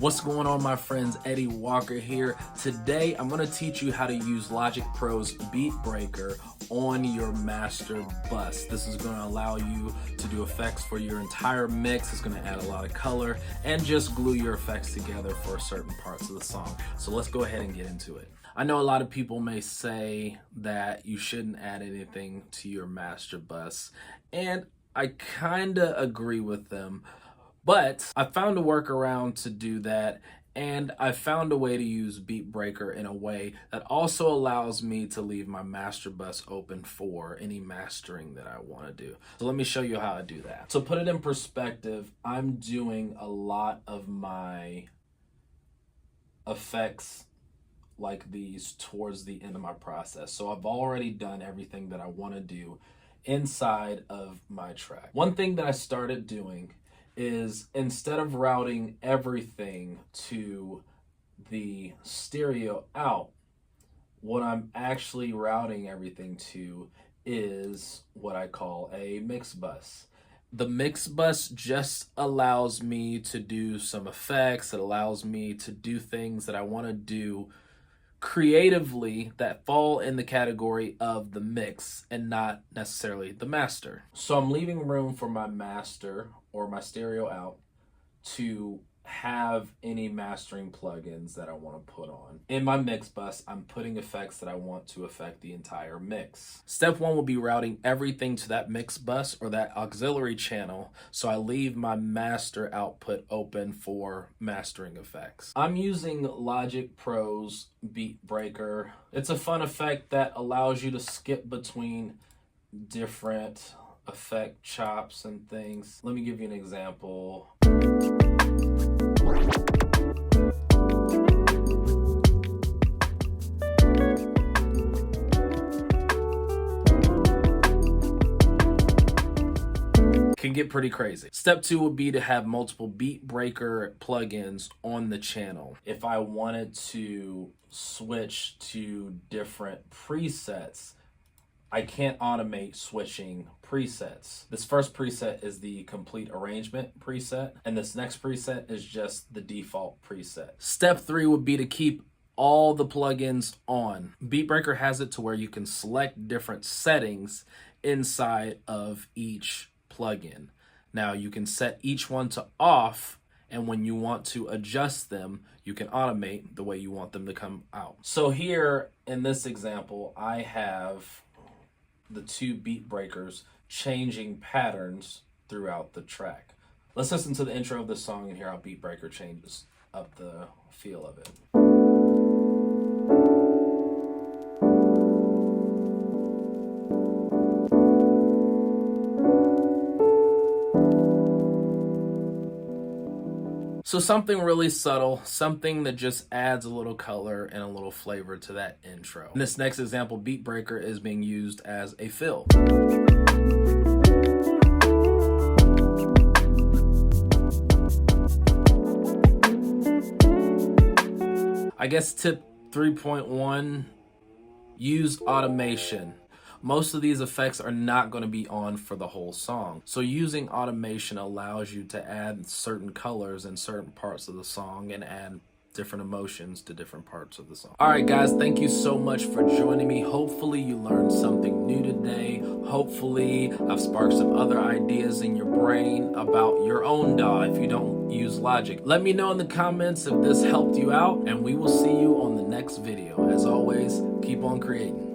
What's going on, my friends? Eddie Walker here. Today I'm going to teach you how to use Logic Pro's Beat Breaker on your master bus. This is going to allow you to do effects for your entire mix. It's going to add a lot of color and just glue your effects together for certain parts of the song. So let's go ahead and get into it. I know a lot of people may say that you shouldn't add anything to your master bus, and I kind of agree with them. But I found a workaround to do that, and I found a way to use Beat Breaker in a way that also allows me to leave my master bus open for any mastering that I want to do. So let me show you how I do that. So put it in perspective, I'm doing a lot of my effects like these towards the end of my process. So I've already done everything that I want to do inside of my track. One thing that I started doing is, instead of routing everything to the stereo out, what I'm actually routing everything to is what I call a mix bus. The mix bus just allows me to do some effects. It allows me to do things that I want to do creatively that fall in the category of the mix and not necessarily the master. So I'm leaving room for my master or my stereo out to have any mastering plugins that I want to put on. In my mix bus, I'm putting effects that I want to affect the entire mix. Step one will be routing everything to that mix bus or that auxiliary channel, so I leave my master output open for mastering effects. I'm using Logic Pro's Beat Breaker. It's a fun effect that allows you to skip between different effect chops and things. Let me give you an example. Can get pretty crazy. Step two would be to have multiple Beat Breaker plugins on the channel. If I wanted to switch to different presets, I can't automate switching presets. This first preset is the complete arrangement preset, and this next preset is just the default preset. Step three would be to keep all the plugins on. Beat Breaker has it to where you can select different settings inside of each plugin. Now you can set each one to off, and when you want to adjust them, you can automate the way you want them to come out. So here in this example, I have the two Beat Breakers changing patterns throughout the track. Let's listen to the intro of the song and hear how Beat Breaker changes up the feel of it. So something really subtle, something that just adds a little color and a little flavor to that intro. In this next example, Beat Breaker is being used as a fill. I guess tip 3.1, use automation. Most of these effects are not going to be on for the whole song. So using automation allows you to add certain colors in certain parts of the song and add different emotions to different parts of the song. All right, guys, thank you so much for joining me. Hopefully you learned something new today. Hopefully I've sparked some other ideas in your brain about your own DAW if you don't use Logic. Let me know in the comments if this helped you out, and we will see you on the next video. As always, keep on creating.